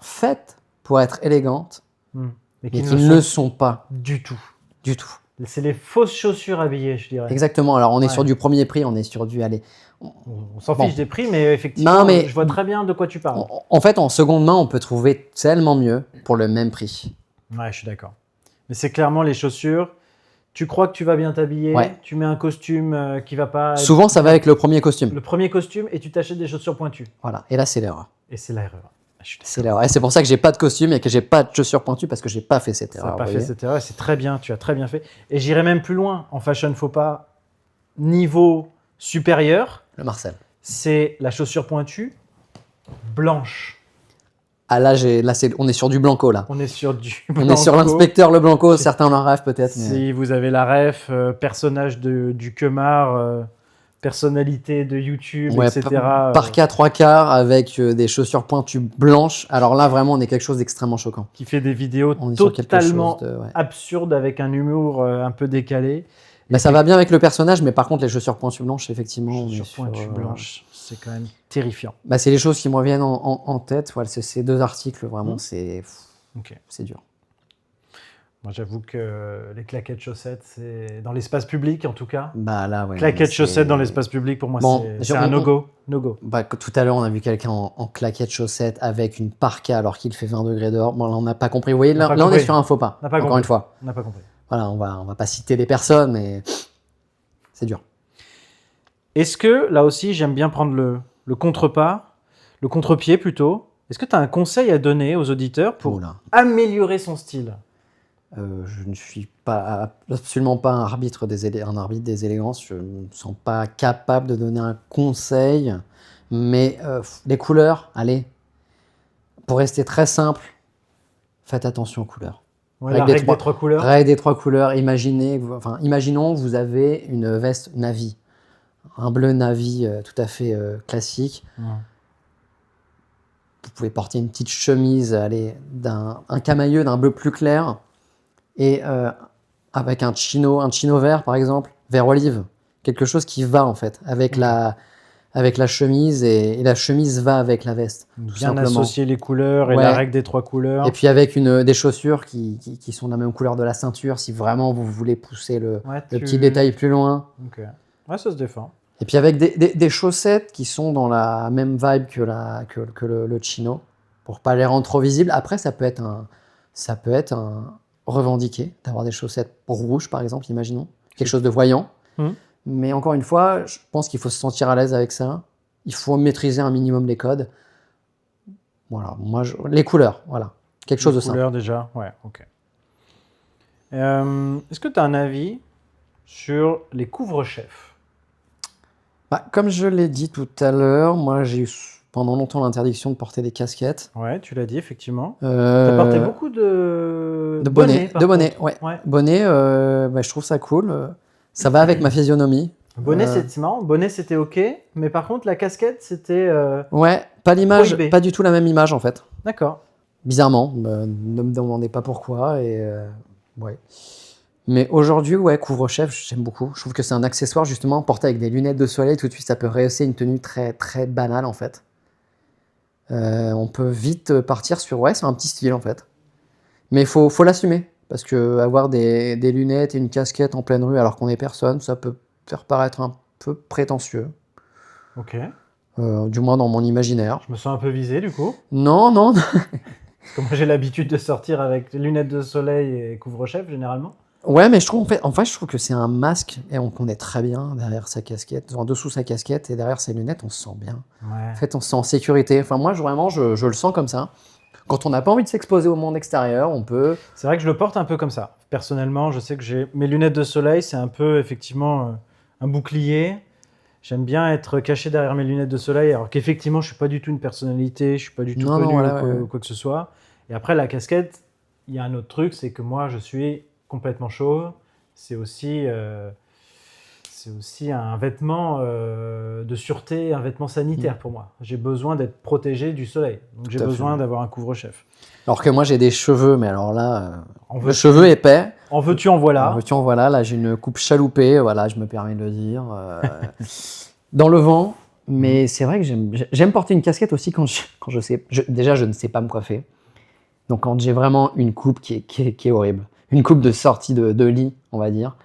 faites pour être élégantes, Mais mais qui qui ne ne le le sont pas du tout. du tout. C'est les fausses chaussures habillées, je dirais. Exactement. Alors, on est Ouais. sur du premier prix, on est sur du... Allez, On s'en Bon. fiche des prix, mais effectivement, Non, mais- je vois très bien de quoi tu parles. en fait, en seconde main, on peut trouver tellement mieux pour le même prix. Ouais, je suis d'accord. Mais c'est clairement les chaussures. Tu crois que tu vas bien t'habiller, Ouais. tu mets un costume qui va pas. Souvent, ça va avec le premier costume. Le premier costume et tu t'achètes des chaussures pointues. Voilà. Et là, c'est l'erreur. Et c'est l'erreur. Je suis C'est l'erreur. Et c'est pour ça que j'ai pas de costume et que j'ai pas de chaussures pointues parce que j'ai pas fait cette Ça n'a erreur. pas vous fait voyez. cette erreur. C'est très bien. Tu as très bien fait. Et j'irai même plus loin. En fashion faux pas, niveau supérieur, Le Marcel. c'est la chaussure pointue blanche. Ah là, on est sur du Blanco là. On est sur du. On est sur Blanco. l'inspecteur le Blanco. Certains en rêvent peut-être. Mais... Si vous avez la ref, personnage du Kemar, personnalité de YouTube, Ouais, etc. Parka 3/4 avec des chaussures pointues blanches. Alors là, vraiment, on est quelque chose d'extrêmement choquant. Qui fait des vidéos On est sur quelque totalement chose de... ouais. absurdes avec un humour un peu décalé. Bah, ça va bien avec le personnage, mais par contre, les chaussures pointues blanches, effectivement, on est Chaussures sur, pointues blanches, c'est quand même terrifiant. Bah, c'est les choses qui me reviennent en tête. Voilà, c'est ces deux articles, vraiment, c'est Ok. dur. Moi, j'avoue que les claquettes chaussettes, c'est dans l'espace public en tout cas. Bah là, ouais. Claquettes c'est- chaussettes dans l'espace public, pour moi, Bon, c'est un no-go. No-go. Bah, tout à l'heure, on a vu quelqu'un en claquettes chaussettes avec une parka alors qu'il fait 20 degrés dehors. Bon, là, on n'a pas compris. Vous voyez, là, pas là, on est compris. sur un faux pas. On n'a pas Encore compris. une fois. On n'a pas compris. Voilà, on va pas citer les personnes, mais c'est dur. Est-ce que, là aussi, j'aime bien prendre le contre-pas, le contre-pied plutôt. Est-ce que tu as un conseil à donner aux auditeurs pour Oula. améliorer son style? Je ne suis absolument pas un arbitre des élégances. Je ne me sens pas capable de donner un conseil. Mais les couleurs, allez, pour rester très simple, faites attention aux couleurs. Ouais, la règle des trois couleurs. Règle des trois couleurs. Imaginons, vous avez une veste navy, un bleu navy tout à fait classique. Ouais. Vous pouvez porter une petite chemise, un camailleux d'un bleu plus clair et avec un chino vert par exemple, vert olive, quelque chose qui va en fait avec la chemise et la chemise va avec la veste. Tout Bien simplement. associer les couleurs et Ouais. la règle des trois couleurs. Et puis avec des chaussures qui sont de la même couleur de la ceinture si vraiment vous voulez pousser le petit détail plus loin. Ok. Ouais, ça se défend. Et puis avec des chaussettes qui sont dans la même vibe que le chino, pour pas les rendre trop visibles. Après, ça peut être un revendiqué d'avoir des chaussettes rouges, par exemple, imaginons. Quelque chose de voyant. Mais encore une fois, je pense qu'il faut se sentir à l'aise avec ça. Il faut maîtriser un minimum les codes. Voilà, les couleurs, voilà. Quelque chose de simple. Les couleurs déjà, ouais, ok. Est-ce que tu as un avis sur les couvre-chefs? Bah, comme je l'ai dit tout à l'heure, moi j'ai eu pendant longtemps l'interdiction de porter des casquettes. Ouais, tu l'as dit, effectivement. Tu as porté beaucoup de bonnets. par De bonnets, contre. ouais. Bonnet, je trouve ça cool. Ça va avec ma physionomie. Bonnet, c'est marrant. Bonnet, c'était ok. Mais par contre, la casquette, c'était... Ouais, pas l'image, prohibé. pas du tout la même image en fait. D'accord. Bizarrement, ne me demandez pas pourquoi. Ouais. Mais aujourd'hui, ouais, couvre-chef, j'aime beaucoup. Je trouve que c'est un accessoire justement porté avec des lunettes de soleil. Tout de suite, ça peut rehausser une tenue très très banale en fait. On peut vite partir sur un petit style en fait. Mais il faut l'assumer parce que avoir des lunettes et une casquette en pleine rue alors qu'on est personne, ça peut faire paraître un peu prétentieux. Ok. Du moins dans mon imaginaire. Je me sens un peu visé, du coup. Non. Parce que moi, j'ai l'habitude de sortir avec lunettes de soleil et couvre-chef, généralement. Ouais, mais je trouve je trouve que c'est un masque et on connaît très bien derrière sa casquette, en dessous sa casquette et derrière ses lunettes, on se sent bien. Ouais. En fait, on se sent en sécurité. Enfin, moi, je le sens comme ça. Quand on n'a pas envie de s'exposer au monde extérieur, on peut. C'est vrai que je le porte un peu comme ça. Personnellement, je sais que j'ai mes lunettes de soleil, c'est un peu effectivement un bouclier. J'aime bien être caché derrière mes lunettes de soleil, alors qu'effectivement, je suis pas du tout une personnalité, je suis pas du tout connu ou quoi que ce soit. Et après, la casquette, il y a un autre truc, c'est que moi, je suis complètement chauve. C'est aussi un vêtement de sûreté, un vêtement sanitaire pour moi. J'ai besoin d'être protégé du soleil, donc j'ai besoin d'avoir un couvre-chef. Alors que moi, j'ai des cheveux, mais alors là, le cheveu épais. En veux-tu, en voilà. En veux-tu, en voilà. Là, j'ai une coupe chaloupée, voilà, je me permets de le dire. Dans le vent, mais c'est vrai que j'aime porter une casquette aussi quand je sais. Déjà, je ne sais pas me coiffer. Donc, quand j'ai vraiment une coupe qui est horrible, une coupe de sortie de lit, on va dire,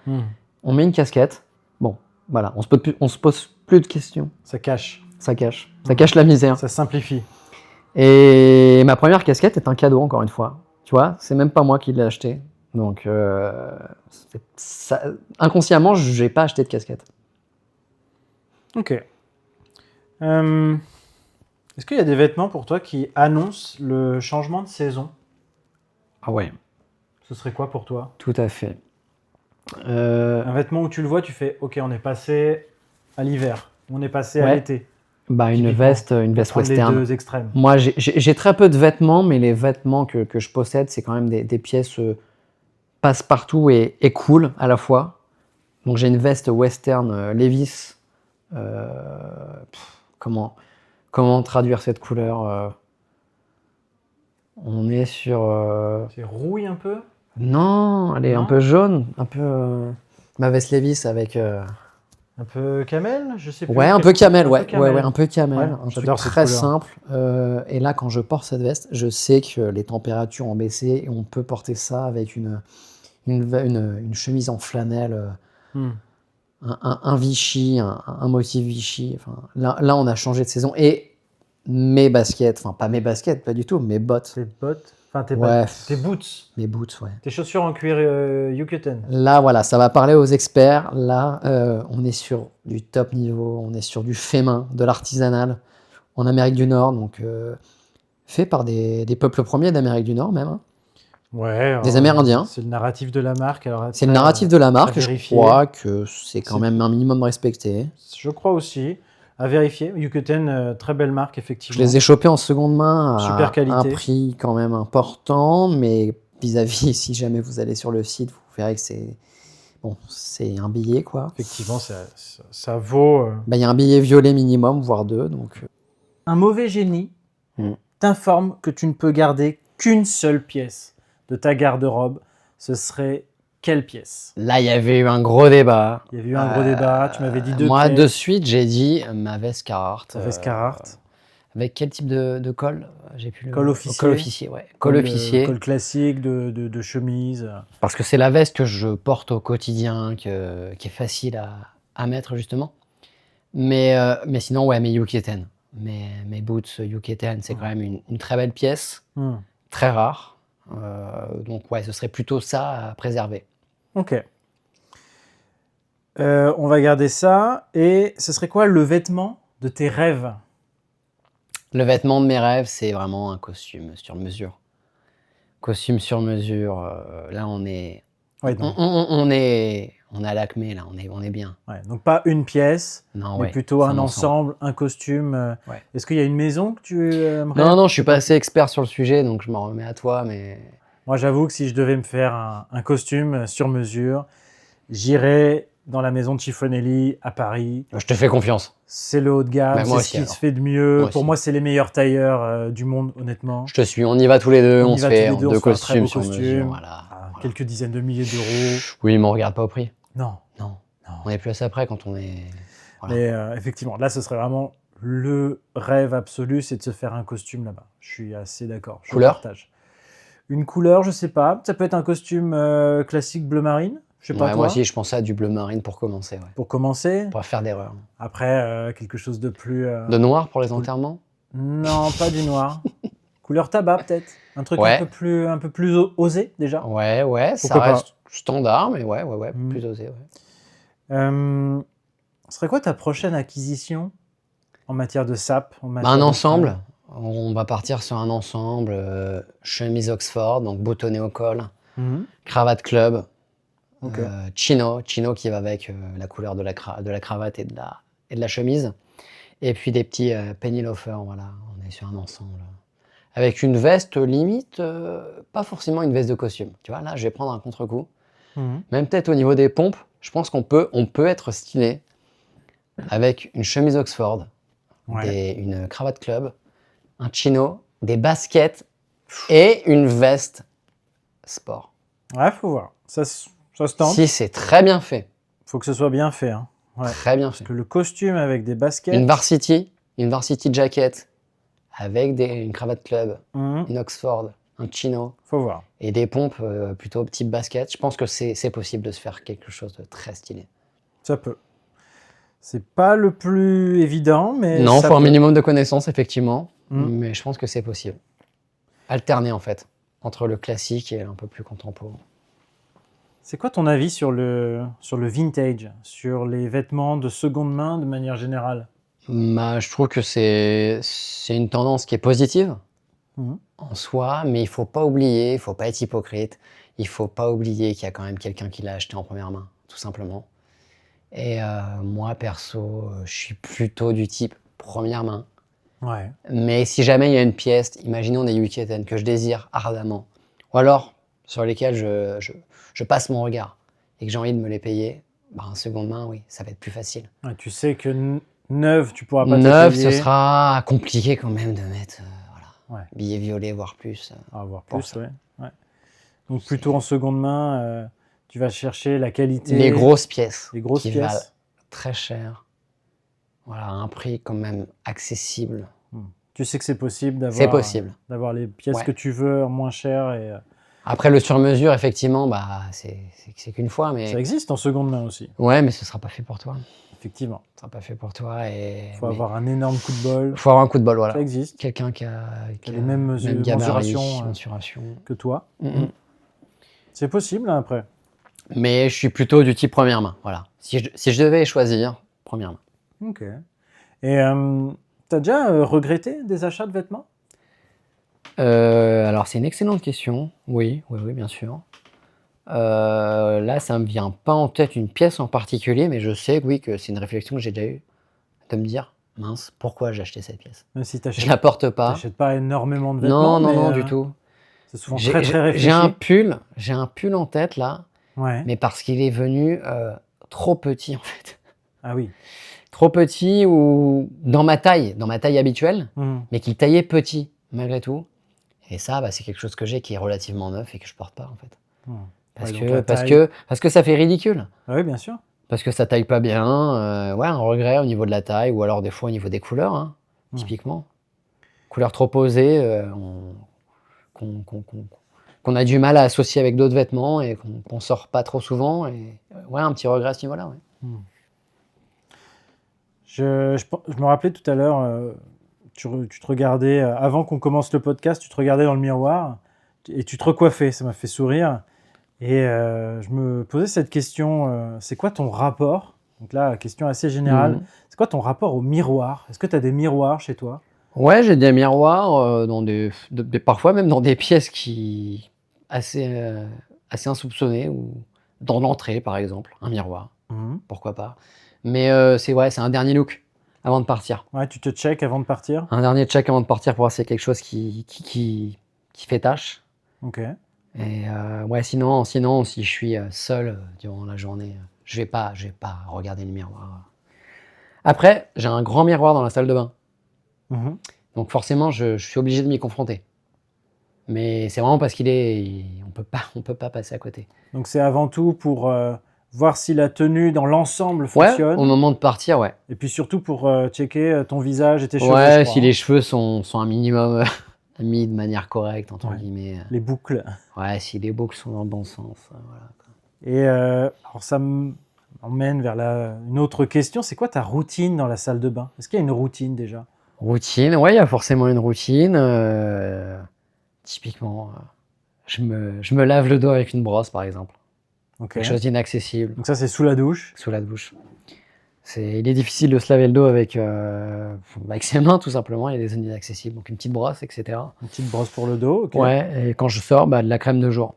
on met une casquette. Bon, voilà, on se pose plus de questions. Ça cache. Ça cache la misère. Ça simplifie. Et ma première casquette est un cadeau, encore une fois. Tu vois, c'est même pas moi qui l'ai acheté. Donc, inconsciemment, je n'ai pas acheté de casquette. Ok. Est-ce qu'il y a des vêtements pour toi qui annoncent le changement de saison? Ah ouais, Ce serait quoi pour toi? tout à fait. Un vêtement où tu le vois, tu fais OK, on est passé à l'hiver, on est passé à Ouais. l'été. Bah, une Typiquement, veste Prendre western. les deux extrêmes. Moi, j'ai très peu de vêtements, mais les vêtements que je possède, c'est quand même des pièces passe-partout et cool à la fois. Donc, j'ai une veste western Levi's. Comment traduire cette couleur On est sur... C'est rouille un peu? Non, elle est un Non. peu jaune, un peu... ma veste Levi's avec... Un peu camel? Je sais plus. Ouais, un quelle peu couleur. camel, Un ouais, peu camel. ouais, un peu camel, Ouais, un truc j'adore cette très couleur. simple. Et là, quand je porte cette veste, je sais que les températures ont baissé et on peut porter ça avec une chemise en flanelle, Hmm. un Vichy, un motif Vichy. Enfin, là, on a changé de saison. Et mes baskets, enfin pas mes baskets, pas du tout, mes bottes, Tes bottes, enfin Ouais. tes boots, mes boots, ouais. tes chaussures en cuir Yucatan. Là, voilà, ça va parler aux experts. Là, on est sur du top niveau, on est sur du fait main, de l'artisanal, en Amérique du Nord, donc fait par des peuples premiers d'Amérique du Nord même, hein. Ouais. Des Amérindiens. C'est le narratif de la marque. Alors C'est le narratif de la marque, et je vérifier. crois que c'est quand C'est- même un minimum respecté. Je crois aussi. À vérifier. Yucatan, très belle marque, Je effectivement. les ai chopés en seconde main Super à qualité. un prix quand même important, mais vis-à-vis, si jamais vous allez sur le site, vous verrez que c'est un billet, quoi. Effectivement, ça vaut. Bah, il y a un billet violet minimum, voire deux, donc... Un mauvais génie Mm. t'informe que tu ne peux garder qu'une seule pièce de ta garde-robe. Ce serait quelle pièce? Là, il y avait eu un gros débat. Il y avait eu un gros débat. Tu m'avais dit deux Moi, pièces. de suite, j'ai dit ma veste Carhartt. Ta veste Carhartt. Avec quel type de col? J'ai plus le... Col officier. Col officier, ouais. Col officier. Col classique de chemise. Parce que c'est la veste que je porte au quotidien, qui est facile à mettre, justement. Mais sinon, ouais, mes Yucatan. Mes boots Yucatan, c'est quand même une très belle pièce, très rare. Donc, ouais, ce serait plutôt ça à préserver. Ok. On va garder ça. Et ce serait quoi le vêtement de tes rêves? Le vêtement de mes rêves, c'est vraiment un costume sur mesure. Costume sur mesure. Là, on est... Ouais, donc, On est à l'acmé, là, on est bien. ouais, donc pas une pièce, Non, mais ouais, plutôt c'est un ensemble, un costume. Ouais. Est-ce qu'il y a une maison que tu aimerais? Non, je suis pas assez expert sur le sujet, donc je m'en remets à toi, mais... Moi, j'avoue que si je devais me faire un costume sur mesure, j'irais dans la maison de Chiffonelli à Paris. Je te fais confiance. C'est le haut de gamme, Bah, c'est moi ce aussi, qui alors. se fait de mieux. Moi Pour aussi. moi, c'est les meilleurs tailleurs du monde, honnêtement. Je te suis, on y va tous les deux, On on y se va fait tous les deux, on deux se fait un très costumes beau sur costume. mesure, voilà. Quelques dizaines de milliers d'euros. Oui, mais on regarde pas au prix. Non. Non. On est plus à ça près quand on est... Voilà. Mais effectivement, là, ce serait vraiment le rêve absolu, c'est de se faire un costume là-bas. Je suis assez d'accord. Je Couleur? partage. Une couleur, je sais pas. Ça peut être un costume classique bleu marine. Je sais pas Ouais, toi. moi aussi, je pensais à du bleu marine pour commencer, ouais. Pour commencer. Pour pas faire d'erreur. Après, quelque chose de plus. De noir pour les enterrements? Non, pas du noir. Couleur tabac peut-être. Un truc Ouais. un peu plus osé déjà. Ouais, ça Pourquoi pas. reste standard, mais ouais, Mm. plus osé, ouais. Ce serait quoi ta prochaine acquisition en matière de sap, en Bah, matière un de ensemble. fringues? On va partir sur un ensemble. Chemise Oxford, donc boutonné au col. Mhm. Cravate club. Ok. Chino qui va avec la couleur de la cravate et de la chemise. Et puis des petits penny loafers, voilà. On est sur un ensemble. Avec une veste limite, pas forcément une veste de costume. Tu vois, là, je vais prendre un contre-coup. Mhm. Même peut-être au niveau des pompes, je pense qu'on peut être stylé avec une chemise Oxford, Ouais. une cravate club, un chino, des baskets et une veste sport. Ouais, faut voir. Ça se tente. Si c'est très bien fait, Faut que ce soit bien fait. Hein. Ouais. très bien Parce fait. que le costume avec des baskets. Une varsity jacket avec une cravate club, Mhm. une Oxford, un chino Faut voir. et des pompes plutôt type basket. Je pense que c'est possible de se faire quelque chose de très stylé. Ça peut. C'est pas le plus évident, mais. Non, ça faut un peut. minimum de connaissances, effectivement, Mm. mais je pense que c'est possible. Alterner, en fait. entre le classique et un peu plus contemporain. C'est quoi ton avis sur le vintage, sur les vêtements de seconde main de manière générale? Je trouve que c'est une tendance qui est positive Mhm. en soi, mais il faut pas oublier, il faut pas être hypocrite, il faut pas oublier qu'il y a quand même quelqu'un qui l'a acheté en première main, tout simplement. Et moi, perso, je suis plutôt du type première main. Ouais. Mais si jamais il y a une pièce, imaginons des Yuki-Ten que je désire ardemment, ou alors sur lesquelles je passe mon regard et que j'ai envie de me les payer, en seconde main, oui, ça va être plus facile. Ouais, tu sais que neuve, tu pourras pas te Neuf, les ce payer. sera compliqué quand même de mettre Ouais. billet violet, voire plus. À voir Pour plus, ça. ouais. Ouais. Donc plutôt en seconde main, tu vas chercher la qualité. Les grosses pièces les grosses qui pièces. valent très cher, voilà, à un prix quand même accessible. Tu sais que c'est possible C'est possible. d'avoir les pièces Ouais. que tu veux moins chères et Après, le sur-mesure, effectivement, c'est qu'une fois, ça mais existe en seconde main aussi, ouais, mais ce sera pas fait pour toi. effectivement. Ce sera pas fait pour toi et Il faut avoir un énorme coup de bol. faut avoir un coup de bol, Ça voilà. existe Quelqu'un qui a les mêmes gabarit, mensurations, mensuration. que toi. Mhm. C'est possible hein, après. Mais je suis plutôt du type première main, voilà. Si je devais choisir, première main. Ok. Et t'as déjà regretté des achats de vêtements? Alors, c'est une excellente question. Oui, bien sûr. Là, ça me vient pas en tête une pièce en particulier, mais je sais que oui, que c'est une réflexion que j'ai déjà eue, de me dire, mince, pourquoi j'ai acheté cette pièce? Même si Je la porte pas. t'achètes pas énormément de vêtements, Non, mais non, du tout. c'est souvent très très réfléchi. J'ai un pull en tête là, Ouais. mais parce qu'il est venu trop petit en fait. Ah oui. Trop petit ou dans ma taille habituelle, Mhm. mais qui taillait petit malgré tout. Et ça, c'est quelque chose que j'ai qui est relativement neuf et que je porte pas en fait. Mhm. Parce Ouais, donc que la parce taille. que parce que ça fait ridicule. Ah oui, bien sûr. Parce que ça taille pas bien, ouais, un regret au niveau de la taille ou alors des fois au niveau des couleurs, hein, typiquement. Couleurs trop posées, qu'on a du mal à associer avec d'autres vêtements et qu'on sort pas trop souvent et ouais, un petit regret à ce niveau-là, ouais. Je me rappelais tout à l'heure, tu te regardais, avant qu'on commence le podcast, tu te regardais dans le miroir et tu te recoiffais, ça m'a fait sourire. Et je me posais cette question, c'est quoi ton rapport? Donc là, question assez générale, c'est quoi ton rapport au miroir? Est-ce que tu as des miroirs chez toi? Ouais, j'ai des miroirs dans parfois même dans des pièces assez insoupçonnées ou dans l'entrée par exemple, un miroir, pourquoi pas. Mais c'est un dernier look avant de partir. Ouais, tu te check avant de partir? Un dernier check avant de partir pour voir s'il y a quelque chose qui fait tâche. Ok. Et ouais, sinon, si je suis seul durant la journée, je vais pas regarder le miroir. Après, j'ai un grand miroir dans la salle de bain. Donc forcément, je suis obligé de m'y confronter. Mais c'est vraiment parce on peut pas passer à côté. Donc c'est avant tout pour voir si la tenue dans l'ensemble Ouais, fonctionne. au moment de partir, ouais. Et puis surtout pour checker ton visage et tes cheveux, je Ouais, crois, si hein. les cheveux sont un minimum mis de manière correcte, entre Ouais. guillemets. Les boucles. Ouais, si les boucles sont dans le bon sens, voilà. Et alors ça m'emmène vers une autre question. C'est quoi ta routine dans la salle de bain? Est-ce qu'il y a une routine déjà? Routine, ouais, il y a forcément une routine. Typiquement, je me lave le dos avec une brosse, par exemple. Ok. Quelque chose d'inaccessible, Donc ça c'est sous la douche. sous la douche. Il est difficile de se laver le dos avec ses mains, tout simplement. Il y a des zones inaccessibles, donc une petite brosse, etc. Une petite brosse pour le dos. Ok. Ouais, et quand je sors, de la crème de jour.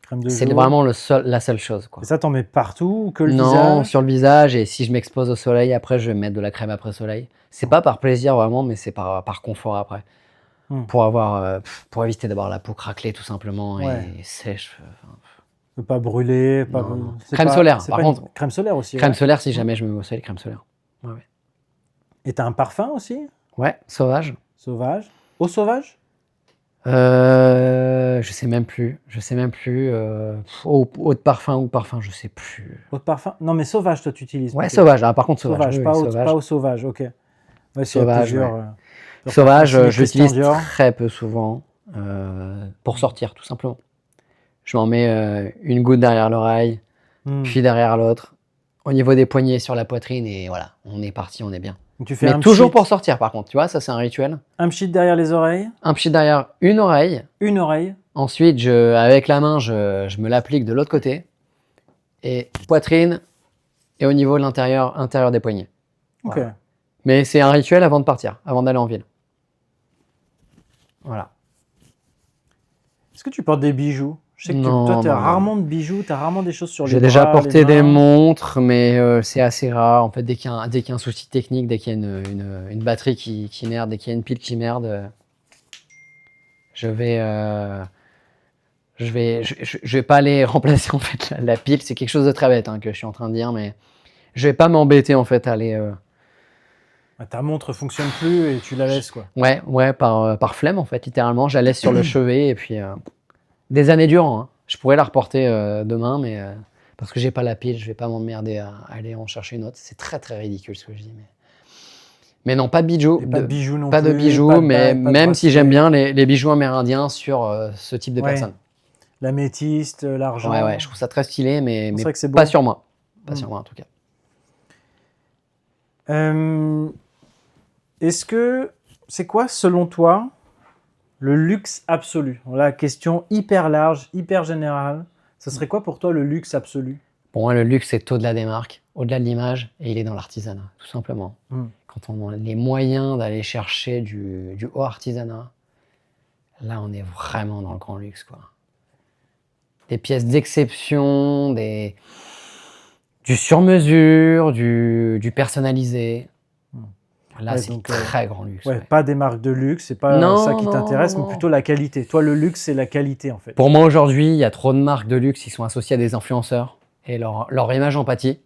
Crème de C'est jour. vraiment la seule chose, quoi. Et ça t'en mets partout ou que le Non, visage? sur le visage, et si je m'expose au soleil, après, je vais mettre de la crème après soleil. C'est pas par plaisir, vraiment, mais c'est par confort après. Pour éviter d'avoir la peau craquelée, tout simplement, Ouais. et sèche. Ne pas brûler. Pas... Non. c'est Crème pas- solaire, c'est par pas une- contre. Crème solaire aussi. Crème ouais. solaire, si jamais je me mets au soleil, crème solaire. Ouais, ouais. Et t'as un parfum aussi? Ouais, sauvage. Sauvage. Eau sauvage? Je sais même plus. Eau de parfum ou parfum, je sais plus. Eau de parfum? Non mais sauvage toi tu utilises. Ouais, plutôt. sauvage. Ah, par contre, sauvage. Sauvage, oui, pas, oui, eau, sauvage. pas eau sauvage, ok. Ouais, s'il y a Sauvage, plusieurs, ouais. plusieurs Sauvage, parfums, je l'utilise Christian Dior. très peu souvent pour sortir, tout simplement. Je m'en mets une goutte derrière l'oreille, puis derrière l'autre, au niveau des poignets, sur la poitrine, et voilà, on est parti, on est bien. Donc tu fais Mais un toujours pchit, pour sortir, par contre. Tu vois, ça, c'est un rituel. un pchit derrière les oreilles, Un pchit derrière une oreille. une oreille. Ensuite, avec la main, je me l'applique de l'autre côté. Et poitrine et au niveau de intérieur des poignets. Ok. Voilà. Mais c'est un rituel avant de partir, avant d'aller en ville. Voilà. Est-ce que tu portes des bijoux? Je sais que Non, toi, tu as non, non. rarement de bijoux, tu as rarement des choses sur les J'ai bras, déjà les porté des mains. montres, mais c'est assez rare. En fait, dès qu'il y a un souci technique, dès qu'il y a une batterie qui merde, dès qu'il y a une pile qui merde, je vais pas aller remplacer en fait la pile. C'est quelque chose de très bête hein, que je suis en train de dire, mais je vais pas m'embêter en fait à aller. Ta montre fonctionne plus et tu la laisses, quoi. Ouais, par flemme en fait, littéralement. Je la laisse sur le chevet et puis des années durant. Hein. Je pourrais la reporter demain, mais parce que j'ai pas la pile, je vais pas m'emmerder à aller en chercher une autre. C'est très très ridicule ce que je dis, mais non, pas de bijoux. Et pas de bijoux non Pas de plus, bijoux, pas de mais bague, pas de même si bracelet. j'aime bien les bijoux amérindiens sur ce type de Ouais. personnes. L'améthyste, l'argent. Ouais, je trouve ça très stylé, mais C'est vrai que c'est beau. pas sur moi. Pas Mm. sur moi en tout cas. Est-ce que c'est quoi, selon toi, le luxe absolu? La question hyper large, hyper générale. Ce serait quoi pour toi le luxe absolu? Pour moi, le luxe, c'est au-delà des marques, au-delà de l'image, et il est dans l'artisanat, tout simplement. Mm. Quand on a les moyens d'aller chercher du haut artisanat, là, on est vraiment dans le grand luxe, quoi. Des pièces d'exception, du sur-mesure, du personnalisé. Là, Ouais, c'est donc, très grand luxe. Ouais, Ouais. pas des marques de luxe, c'est pas Non, ça qui non, t'intéresse, mais non. plutôt la qualité. Toi, le luxe, c'est la qualité, en fait. Pour moi, aujourd'hui, il y a trop de marques de luxe qui sont associées à des influenceurs et leur image en pâtit.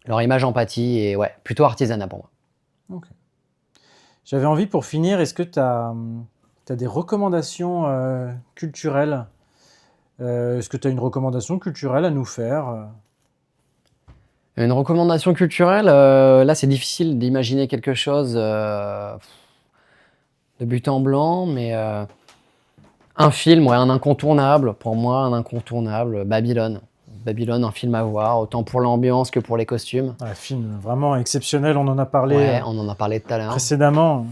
Leur image en pâtit et ouais, plutôt artisanat pour moi. Ok. J'avais envie, pour finir, est-ce que tu as des recommandations culturelles? Est-ce que tu as une recommandation culturelle à nous faire? Une recommandation culturelle, là, c'est difficile d'imaginer quelque chose de but en blanc, mais un film, ouais, un incontournable. Pour moi, un incontournable, Babylone. Babylone, un film à voir, autant pour l'ambiance que pour les costumes. Un film vraiment exceptionnel, on en a parlé Ouais, on en a parlé tout à l'heure. précédemment.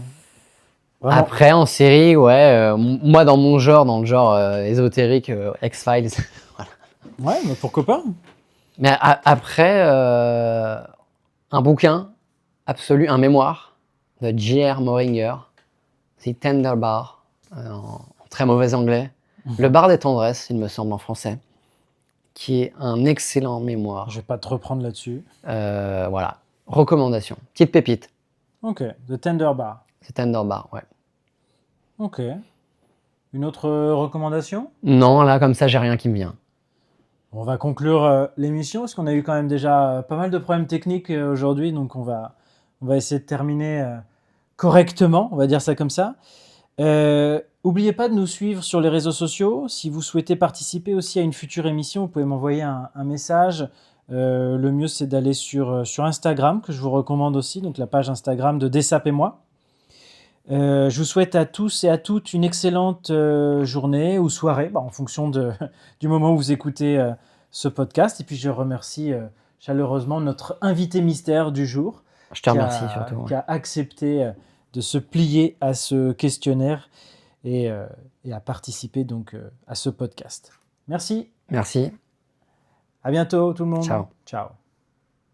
Vraiment. Après, en série, ouais, moi, dans mon genre, dans le genre ésotérique, X-Files. Ouais, mais pourquoi pas? Mais après, un bouquin absolu, un mémoire de J.R. Moringer, The Tender Bar, en très mauvais anglais. Le bar des tendresses, il me semble, en français, qui est un excellent mémoire. Je vais pas te reprendre là-dessus. Voilà, recommandation. Petite pépite, Ok, The Tender Bar. The Tender Bar, ouais. Ok. Une autre recommandation? Non, là, comme ça, j'ai rien qui me vient. On va conclure l'émission parce qu'on a eu quand même déjà pas mal de problèmes techniques aujourd'hui, donc on va essayer de terminer correctement, on va dire ça comme ça. N'oubliez pas de nous suivre sur les réseaux sociaux. Si vous souhaitez participer aussi à une future émission, vous pouvez m'envoyer un message. Le mieux, c'est d'aller sur Instagram, que je vous recommande aussi, donc la page Instagram de Dessap et moi. Je vous souhaite à tous et à toutes une excellente journée ou soirée, en fonction du moment où vous écoutez ce podcast. Et puis je remercie chaleureusement notre invité mystère du jour. Je te remercie surtout. Qui a accepté de se plier à ce questionnaire et à participer donc à ce podcast. Merci. Merci. À bientôt tout le monde. Ciao. Ciao.